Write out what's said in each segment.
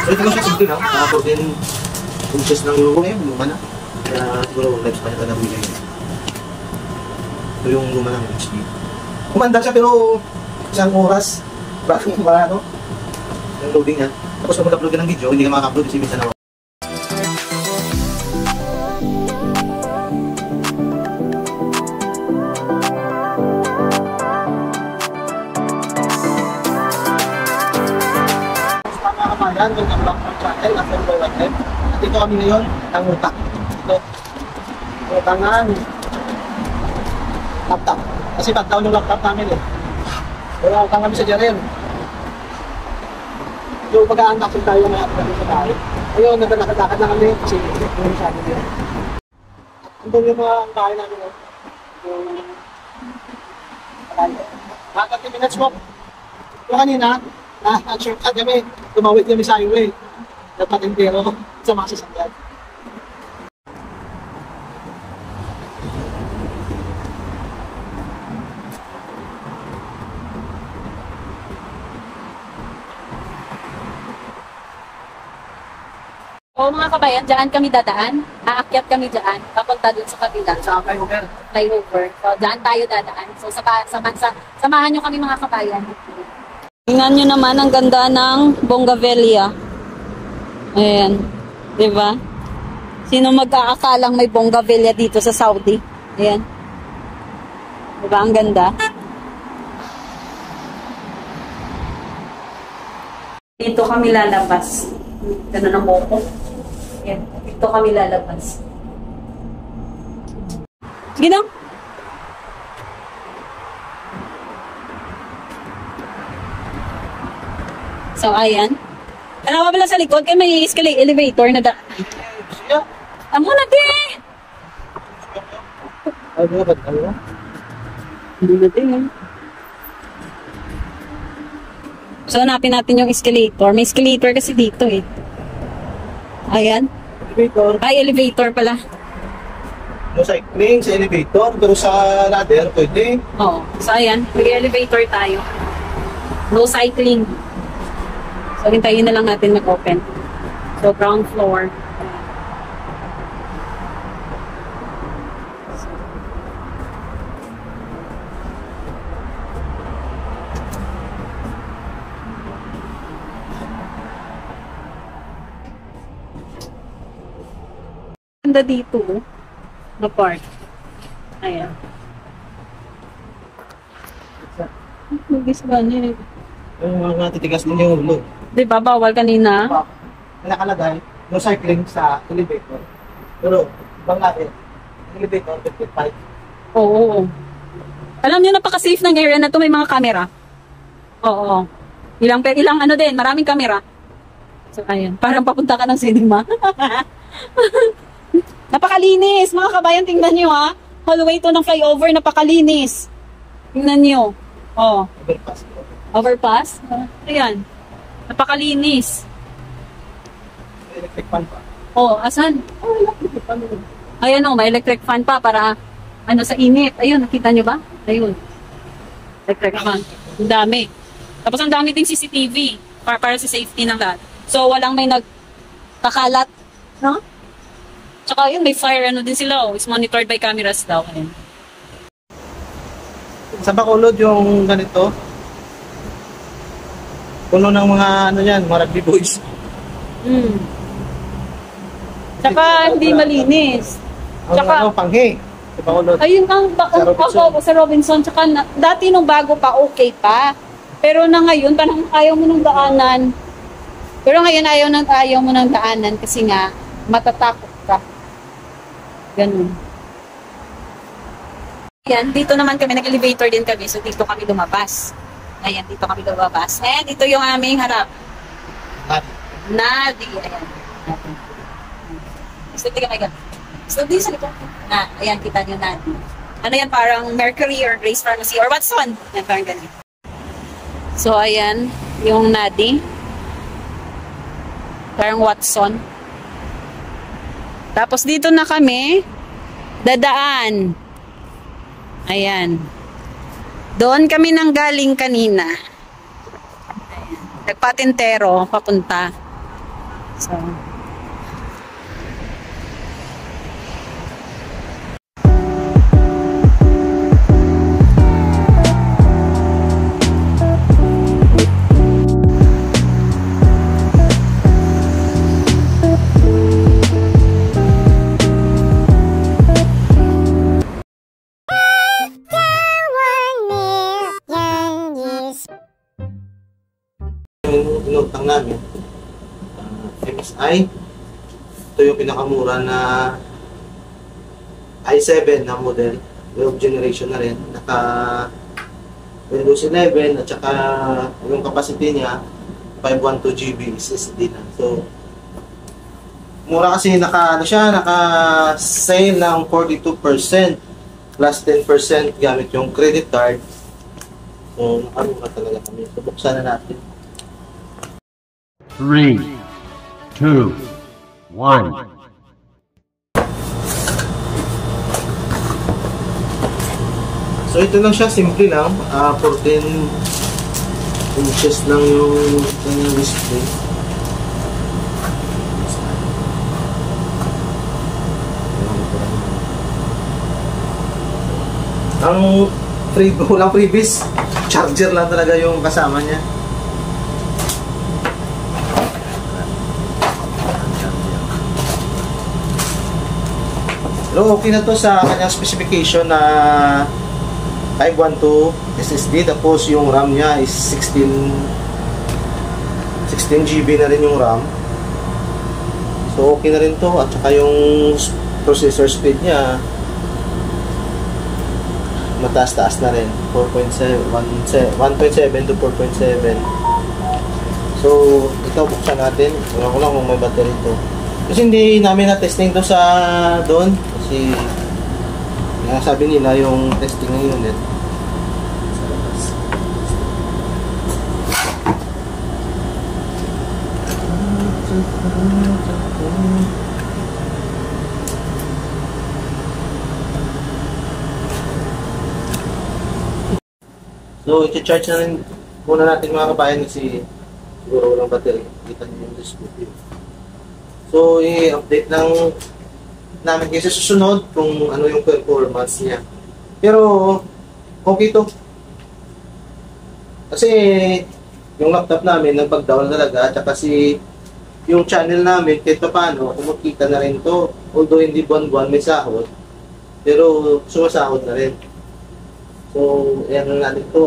So ito lang siya simple na. Tapos din, process ng lugo ngayon, luma na. Kaya siguro next pa niya na bigay. Ito yung luma ng HD. Kumanda siya pero isang oras bago ano, yung loading niya. Tapos kung mag-upload ka ng video, hindi ka makaka-upload kasi minsan na yan, welcome back to channel after by one time. At dito kami ngayon, tangutak. Ito, utangan laptop. Kasi pag-down yung laptop namin eh. Kaya utang kami sa Jaren. So pag-a-unboxing tayo na sa tayo. Ngayon, naglalakad-lakad na kami kasi yung sabi niya. Andun yung mga bahay namin eh. Yung mga 30 minutes walk. Yung kanina, shortcut kami, tumawid kami sa highway. Dapat entero sa mga sasakyan. O mga kabayan, dyan kami dadaan. Aakyat kami dyan, papunta dun sa kabila. Sa flyover. Flyover. So, dyan tayo dadaan. So, samahan nyo kami mga kabayan. Tingnan nyo naman ang ganda ng Bongavilla. Ayan. Diba? Sino mag-aakalang may Bongavilla dito sa Saudi? Ayan. Diba? Ang ganda. Dito kami lalabas. Ganda ng boko. Ayan. Dito kami lalabas. Sige na. So, ayan. Ano ba pala sa likod? Kaya may elevator na Amo na, di! Ay, mga ba't kayo? Hindi na din, eh. So, hanapin natin yung escalator. May escalator kasi dito, eh. Ayan. Elevator. Ay, elevator pala. No cycling sa elevator, pero sa ladder, pwede. Oo. So, ayan. May elevator tayo. No cycling. So, hintayin na lang natin mag-open. So, ground floor. Ganda dito, na park. Ayan. Nagis ba niya? Yung mga titigas din yung ulo. Diba, bawal kanina? Nakalagay, no cycling sa elevator. Pero, bang natin, elevator, 55. Oo. Alam niyo, napaka-safe ng area na to, may mga camera. Oo. Ilang ano din, maraming camera. So, ayan. Parang papunta ka ng cinema. Napakalinis, mga kabayan, tingnan nyo ha. Hallway to ng flyover, napakalinis. Tingnan nyo. Oh. Overpass. Overpass? Ayan. Napakalinis. May electric fan pa. Oh, asan? Oh, electric fan. Ayan o, may electric fan pa para ano sa init. Ayun, nakita nyo ba? Ayun. Electric fan. Ang dami. Tapos ang dami ding CCTV para sa safety ng lahat. So, walang may nagkakalat. No? Tsaka yun, may fire ano din sila. Oh. It's monitored by cameras daw. Ayan. Sa Bacolod yung ganito, puno ng mga ano yan, mga rugby boys. Tsaka hindi malinis. Tsaka ano, panghi. Sa Bacolod. Ayun ang sa Robinson. Tsaka dati nung bago pa, okay pa. Pero na ngayon, parang ayaw mo ng daanan. Pero ngayon ayaw mo ng daanan kasi nga matatakot ka. Ganun. Ayan, dito naman kami, nag-elevator din kami. So dito kami lumabas. Ayan, dito kami lumabas. And dito yung aming harap. Nadi. Ayan. So, tingnan kayo. So, dito sa likod. Ayan, kita nyo Nadi. Ano yan, parang Mercury or Grace Pharmacy or Watson. Ayan, parang ganyan. So, ayan, yung Nadi. Parang Watson. Tapos dito na kami dadaan. Ayan. Doon kami nang galing kanina. Nagpatintero, papunta. So, yung inutang namin, MSI. Ito yung pinakamura na i7 na model. Yung generation na rin. Naka Windows 11 at saka yung capacity niya 512 GB SSD na. So, mura kasi naka sale ng 42% plus 10% gamit yung credit card. So, nakamura talaga kami. So, buksan na natin. 3, 2, 1. So ito lang siya, simple lang. 14 inches lang yung kanyang display. Ang walang freebies, charger lang talaga yung kasama niya. Pero okay na to sa kanyang specification na 512 SSD, tapos yung RAM niya is 16 GB na rin yung RAM. So okay na rin to, at saka yung processor speed niya mataas-taas na rin, 1.7 to 4.7. So ito, buksan natin. Wala ko lang kung may battery ito. Kasi hindi namin na-testing to sa doon. Kasi sabi nila yung testing ng unit sa labas. So, i-charge na rin muna natin mga kabayan kasi siguro walang battery. Kita niyo yung display. So, i-update lang namin kasi susunod kung ano yung performance niya. Pero, okay to. Kasi, yung laptop namin, nagpag-down talaga. At kasi, yung channel namin, kahit pa paano, kumukita na rin to. Although, hindi buwan-buwan may sahod. Pero, sumasahod na rin. So, ayan lang natin to.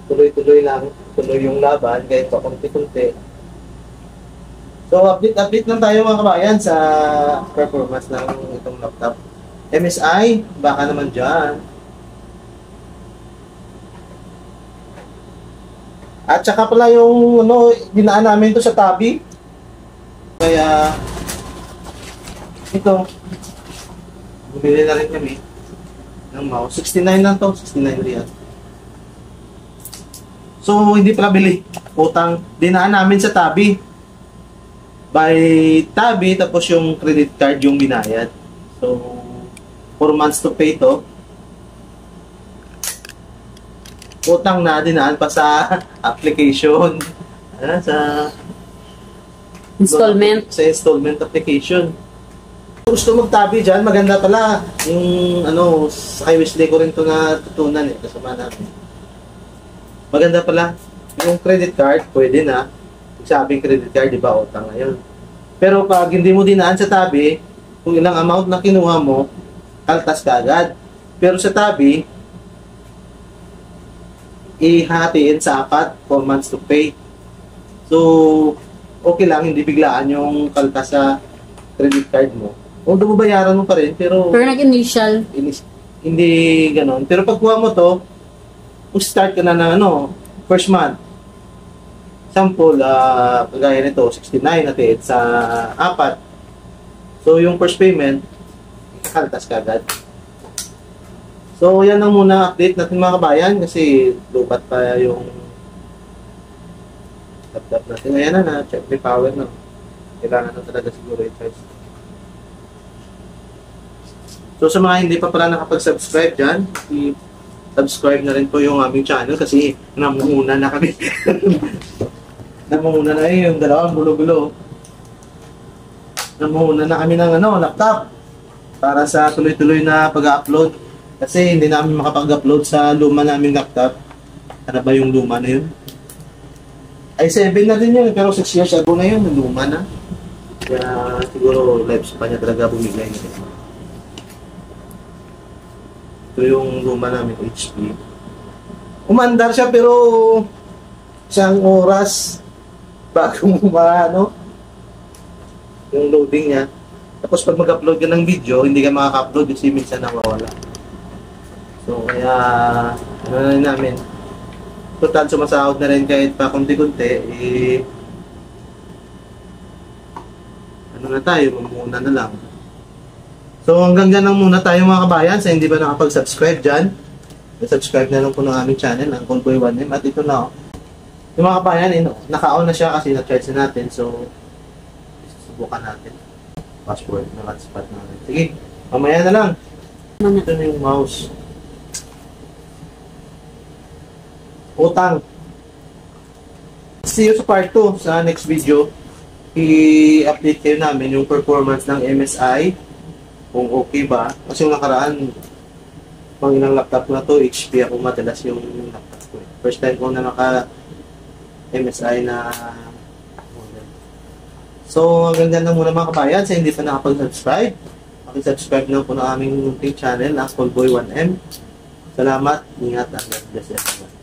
Tuloy-tuloy lang. Tuloy yung laban, kahit pa kunti-kunti. So, update lang tayo mga kabayan sa performance ng itong laptop. MSI, baka naman dyan. At saka pala yung dinaan namin to sa tabi. Kaya, ito, bumili na rin kami ng mouse. 69 lang to, 69 riyal. So, hindi pala bili. Utang, dinaan namin sa tabi. By tabi, tapos yung credit card yung binayad. So, 4 months to pay to. Utang na, dinaan pa sa application. Sa installment. Sa installment application. Kung gusto magtabi dyan, maganda pala. Yung sa Wesley ko rin to natutunan kasama namin. Maganda pala. Yung credit card, pwede na. Sabing credit card, di ba, utang na yun. Pero pag hindi mo dinaan sa tabi, kung ilang amount na kinuha mo, kaltas ka agad. Pero sa tabi, ihatiin sa 4 months to pay. So, okay lang, hindi biglaan yung kaltas sa credit card mo. Although bayaran mo pa rin, pero nag-initial. Hindi ganon. Pero pag kuha mo to, kung start ka na ng first month, sample, kagaya nito, 69 natin sa 4. So, yung first payment, kaltas ka agad. So, yan lang muna update natin mga kabayan kasi lupat pa yung laptop natin. Ayan na, check may power na. Kailangan na talaga siguro i-charge. So, sa mga hindi pa pala nakapag-subscribe dyan, subscribe na rin po yung aming channel kasi namuuna na kami. Namuna na yung dalawang gulo-gulo. Namuna na kami ng laptop para sa tuloy-tuloy na pag-upload. Kasi hindi namin makapag-upload sa luma naming laptop. Ano ba yung luma na yun? i7 na din yun, pero 6 years ago na yun, luma na. Kaya siguro lifespan niya talaga bumigay. Ito yung luma namin, HP. Umandar siya pero isang oras bago yung loading niya. Tapos pag mag-upload ka ng video, hindi ka makaka-upload kasi minsan nawawala. So kaya ano na rin namin, total sumasahod na rin kahit pa kunti-kunti, ano na tayo, mamuna na lang. So hanggang dyan lang muna tayo mga kabayan. Sa hindi ba nakapag-subscribe dyan, subscribe na lang po ng aming channel, ang Callboy 1M. At ito na yung mga kabayan, naka-on na siya kasi na-charge na natin. So susubukan natin password ng hotspot natin. Sige, mamaya na lang. Ito na yung mouse. Utang. See you sa part 2. Sa next video, i-update kayo namin yung performance ng MSI. Kung okay ba. Kasi yung nakaraan, pang ilang laptop na to, HP ako madalas yung laptop ko. First time ko na naka-MSI na model. So, hanggang dyan lang muna mga kabayan. Sa hindi pa nakapag-subscribe, pakisubscribe na po ng aming munting channel, ang Callboy 1M. Salamat, ingat, and God bless everyone.